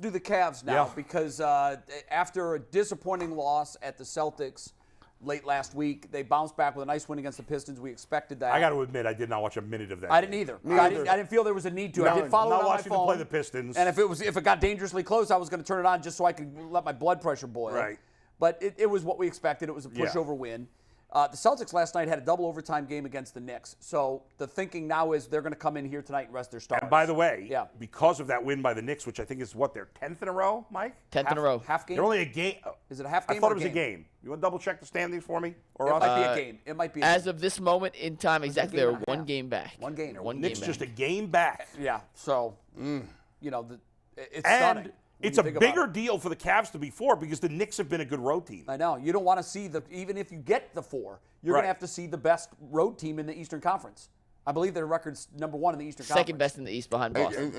do the Cavs now because after a disappointing loss at the Celtics late last week, they bounced back with a nice win against the Pistons. We expected that. I got to admit, I did not watch a minute of that. I didn't either. I didn't feel there was a need to. No, I did follow it on my phone. I'm not watching them play the Pistons. And if it got dangerously close, I was going to turn it on just so I could let my blood pressure boil. Right. But it was what we expected. It was a pushover win. The Celtics last night had a double overtime game against the Knicks. So the thinking now is they're going to come in here tonight and rest their stars. And by the way, because of that win by the Knicks, which I think is their 10th in a row, Mike? 10th in a row. Half game? They're only a game. Is it a half game? I thought it was a game. You want to double check the standings for me? Or it might be a game. It might be. As of this moment in time, exactly, they're one game back. One game. Knicks just a game back. Yeah. So, it's stunning. It's a bigger deal for the Cavs to be 4 because the Knicks have been a good road team. I know. You don't want to see even if you get the 4, you're going to have to see the best road team in the Eastern Conference. I believe their record's number 1 in the Eastern Conference. Second best in the East behind Boston.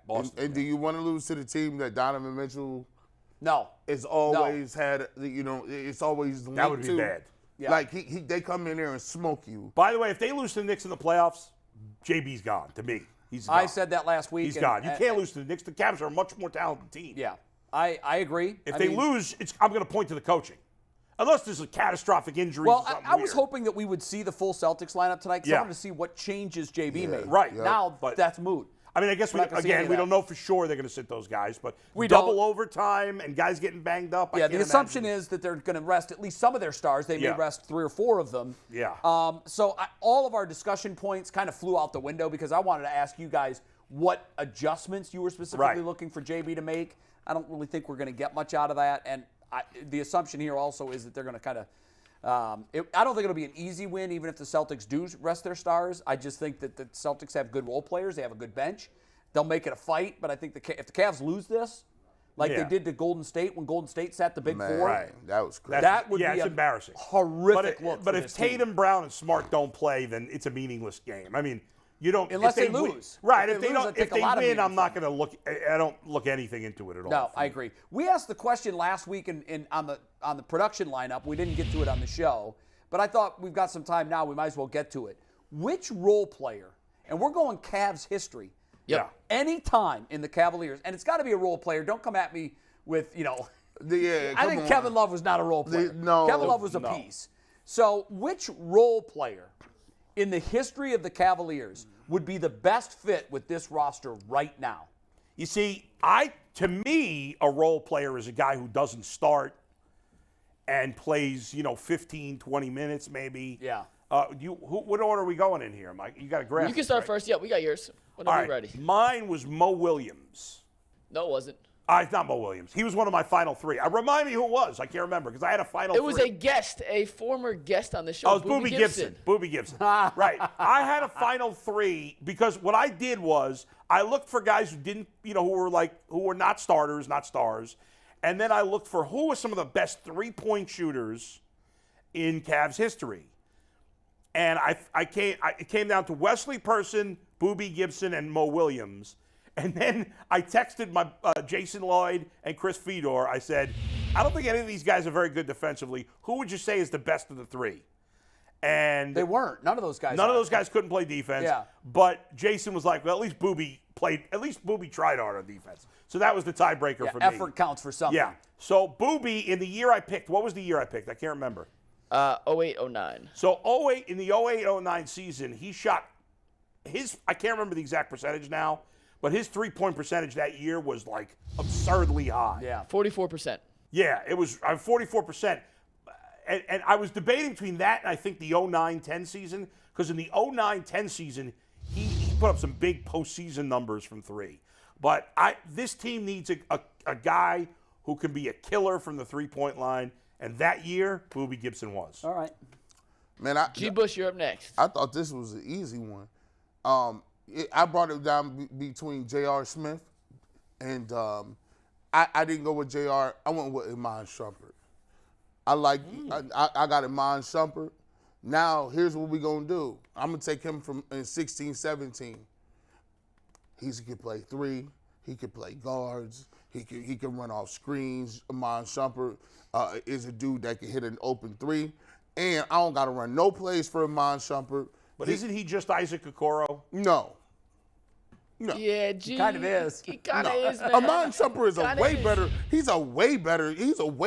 Boston. And do you want to lose to the team that Donovan Mitchell No. is always had, it's always linked That would be to? bad. Yeah. Like, they come in there and smoke you. By the way, if they lose to the Knicks in the playoffs, JB's gone to me. He's gone. I said that last week. He's gone. You can't lose to the Knicks. The Cavs are a much more talented team. Yeah. I agree. If they lose, I'm going to point to the coaching. Unless there's a catastrophic injury. Well, I was hoping that we would see the full Celtics lineup tonight because I wanted to see what changes JB made. Right. Now, that's moot. I mean, I guess, we don't know for sure they're going to sit those guys, but we double overtime and guys getting banged up. Yeah, the assumption is that they're going to rest at least some of their stars. They may rest 3 or 4 of them. Yeah. So all of our discussion points kind of flew out the window because I wanted to ask you guys what adjustments you were specifically looking for JB to make. I don't really think we're going to get much out of that. And the assumption here also is that they're going to kind of I don't think it'll be an easy win, even if the Celtics do rest their stars. I just think that the Celtics have good role players. They have a good bench. They'll make it a fight. But I think if the Cavs lose this, like they did to Golden State when Golden State sat the Big Four. Right. That was crazy. That would be it's embarrassing. Horrific look. But if Tatum, Brown, and Smart don't play, then it's a meaningless game. I mean, you don't unless they lose. Right. If they win, I'm not going to look. I don't look anything into it at all. No, I agree. We asked the question last week on the production lineup. We didn't get to it on the show, but I thought we've got some time now. We might as well get to it. Which role player? And we're going Cavs history. Yeah. Any time in the Cavaliers, and it's got to be a role player. Don't come at me with I think Kevin Love was not a role player. Kevin Love was a piece. So which role player in the history of the Cavaliers would be the best fit with this roster right now? You see, to me, a role player is a guy who doesn't start and plays, 15, 20 minutes maybe. Yeah. What order are we going in here, Mike? You got a graphic. You can start first. Yeah, we got yours. Whenever you're ready. Mine was Mo Williams. No, it wasn't. It's not Mo Williams. He was one of my final 3. Remind me who it was. I can't remember because I had a final 3. It was a former guest on the show. Oh, it was Boobie Gibson. Boobie Gibson. Right. I had a final 3 because what I did was I looked for guys who didn't, who were not starters, not stars. And then I looked for who were some of the best 3-point shooters in Cavs history. And it came down to Wesley Person, Boobie Gibson, and Mo Williams. And then I texted my Jason Lloyd and Chris Fedor. I said, I don't think any of these guys are very good defensively. Who would you say is the best of the 3? And they weren't. None of those guys. None of those guys couldn't play defense. Yeah. But Jason was like, well, at least Boobie tried hard on defense. So that was the tiebreaker for me. Effort counts for something. Yeah. So Boobie, in the year I picked, what was the year I picked? I can't remember. 08-09. So in the 08-09 season, he shot I can't remember the exact percentage now, but his 3-point percentage that year was like absurdly high. Yeah. 44%. Yeah, it was 44%. And I was debating between that and I think the 09-10 season, because in the 09-10 season, he put up some big postseason numbers from 3. But this team needs a guy who can be a killer from the 3-point line. And that year, Boobie Gibson was. All right. Man, G. Bush, you're up next. I thought this was an easy one. I brought it down between J.R. Smith and I didn't go with J.R. I went with Iman Shumpert. I got Iman Shumpert. Now, here's what we're going to do. I'm going to take him from in 16-17. He can play 3. He can play guards. He can run off screens. Iman Shumpert is a dude that can hit an open 3. And I don't got to run no plays for Iman Shumpert. But isn't he just Isaac Okoro? No. No. Yeah, G. kind of is. He kind of is, man. Amon Shumpert is Kinda he's a way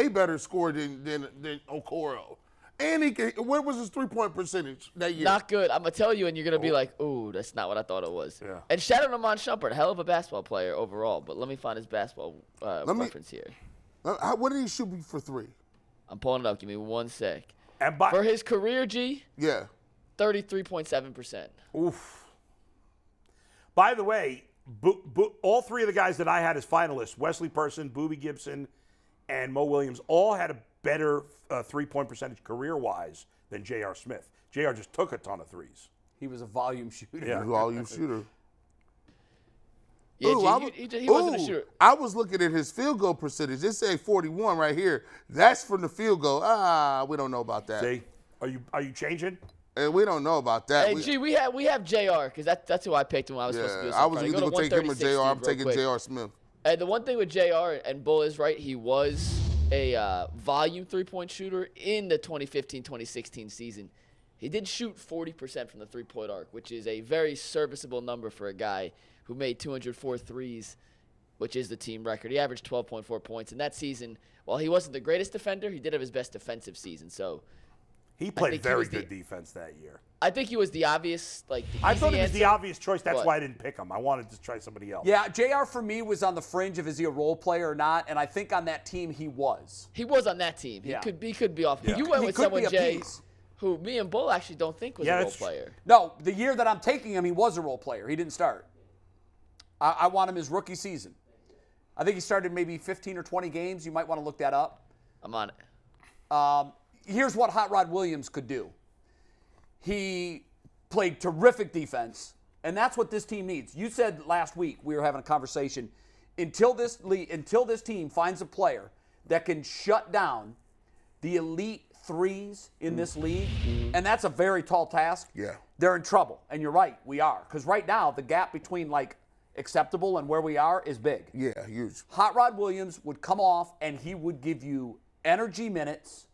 better scorer than Okoro. And what was his 3-point percentage that year? Not good. I'm going to tell you, and you're going to be like, ooh, that's not what I thought it was. Yeah. And shout out to Amon Shumpert, hell of a basketball player overall. But let me find his basketball reference here. What did he shoot for 3? I'm pulling it up. Give me 1 sec. And For his career, G, Yeah. 33.7%. Oof. By the way, all 3 of the guys that I had as finalists, Wesley Person, Boobie Gibson, and Mo Williams, all had a better 3-point percentage career-wise than J.R. Smith. J.R. just took a ton of threes. He was a volume shooter. Yeah. Volume shooter. Yeah, Ooh, he wasn't a shooter. I was looking at his field goal percentage. It say 41 right here. That's from the field goal. We don't know about that. See? Are you changing? And we don't know about that. Hey, G, we have JR because that's who I picked when I was supposed to do this. I was either going to take him or JR. I'm taking JR Smith. And the one thing with JR, and Bull is right, he was a volume 3-point shooter in the 2015-2016 season. He did shoot 40% from the 3-point arc, which is a very serviceable number for a guy who made 204 threes, which is the team record. He averaged 12.4 points. In that season, while he wasn't the greatest defender, he did have his best defensive season. So He played think he very was good defense that year. I think he was the obvious, the I thought easy he was the answer. obvious choice. That's What? why I didn't pick him. I wanted to try somebody else. Yeah, JR for me was on the fringe of is he a role player or not, and I think on that team he was. He was on that team. Yeah. He could be off. Yeah. You went He with could someone, be a Jay, piece. who me and Bull actually don't think was Yeah, a role that's true. player. No, the year that I'm taking him, he was a role player. He didn't start. I want him his rookie season. I think he started maybe 15 or 20 games. You might want to look that up. I'm on it. Here's what Hot Rod Williams could do. He played terrific defense, and that's what this team needs. You said last week, we were having a conversation, until this team finds a player that can shut down the elite threes in this league, and that's a very tall task. Yeah. They're in trouble, and you're right, we are. Because right now, the gap between acceptable and where we are is big. Yeah, huge. Hot Rod Williams would come off and he would give you energy minutes.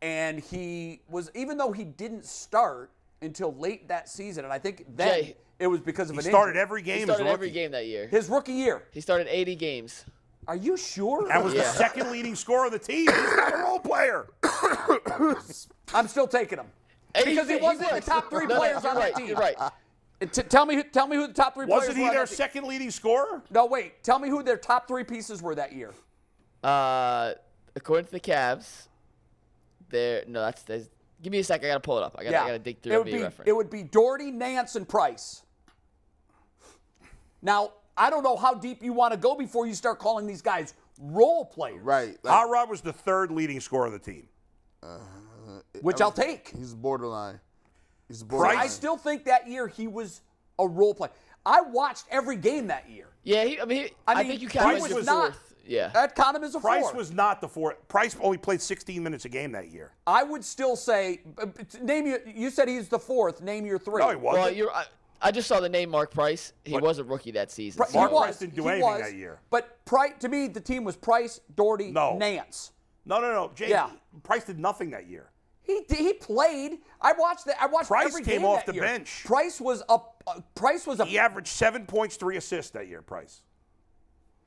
And he was, even though he didn't start until late that season, and I think then Jay, it was because of He an started injury. every game He as started a every rookie. game that year. His rookie year. He started 80 games. Are you sure? And was the Yeah. second leading scorer of the team. He's not a role player. I'm still taking him. Because he wasn't the top 3 players on that team. You're right. Tell me who the top 3 players Wasn't he were on their that team. second leading scorer? No, wait. Tell me who their top 3 pieces were that year. According to the Cavs, give me a sec. I gotta pull it up. I gotta dig through NBA reference. It would be Doherty, Nance, and Price. Now, I don't know how deep you want to go before you start calling these guys role players. Right. Hot Rod was the third leading scorer of the team. Which I'll take. He's borderline. I still think that year he was a role player. I watched every game that year. Yeah, I think you count him Price as the was not. fourth. Yeah. I'd count him as a Price fourth. was not the fourth. Price only played 16 minutes a game that year. I would still say, you said he's the fourth. Name your 3. No, he wasn't. Well, I just saw the name Mark Price. He was a rookie that season. He Mark was. Price didn't do He anything was. that year. But to me, the team was Price, Doherty, No. Nance. No. Jay, Yeah. Price did nothing that year. He played. I watched Price every came game off that the year. bench. Price was a. He averaged 7 points, 3 assists that year, Price.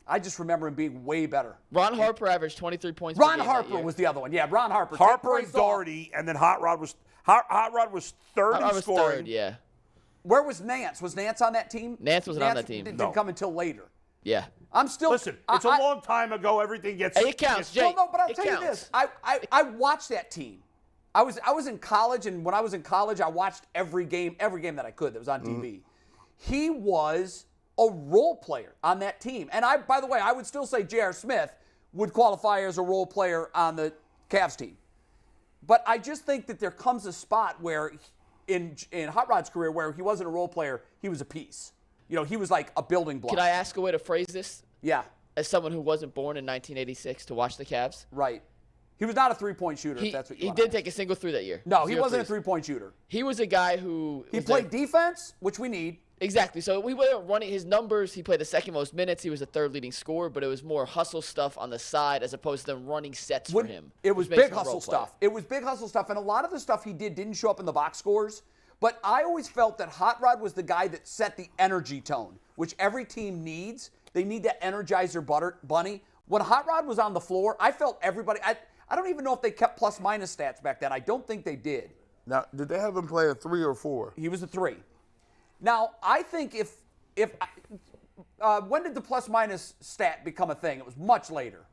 I just remember him being way better. Ron Harper averaged 23 points per Ron game that Harper year. was the other one. Yeah, Ron Harper. Harper Take and Price off. Doherty, and then Hot Rod was third I in was scoring. third, yeah. Where was Nance? Was Nance on that team? Nance wasn't on that team. Didn't No. come until later. Yeah. I'm still. Listen, it's a long time ago. Everything gets. Hey, it counts, Jay. Well, no, but I'll It tell you counts. this. I watched that team. I was in college, and when I was in college, I watched every game that I could that was on TV. He was a role player on that team. And by the way, I would still say J.R. Smith would qualify as a role player on the Cavs team. But I just think that there comes a spot where in Hot Rod's career where he wasn't a role player, he was a piece. He was like a building block. Can I ask a way to phrase this? Yeah, As someone who wasn't born in 1986 to watch the Cavs, right. He was not a three-point shooter, if he that's what you he want. didn't take a single three that year. No, he 0 wasn't a threes. three-point shooter. He was a guy who He was played defense, which we need. Exactly. So we were running his numbers. He played the second most minutes. He was the third leading scorer, but it was more hustle stuff on the side as opposed to them running sets for him. It was which makes big him a role hustle player. stuff. It was big hustle stuff, and a lot of the stuff he did didn't show up in the box scores, But I always felt that Hot Rod was the guy that set the energy tone, which every team needs. They need to energize their bunny. When Hot Rod was on the floor, I felt everybody. I don't even know if they kept plus-minus stats back then. I don't think they did. Now, did they have him play a 3 or 4? He was a 3. Now, I think when did the plus-minus stat become a thing? It was much later.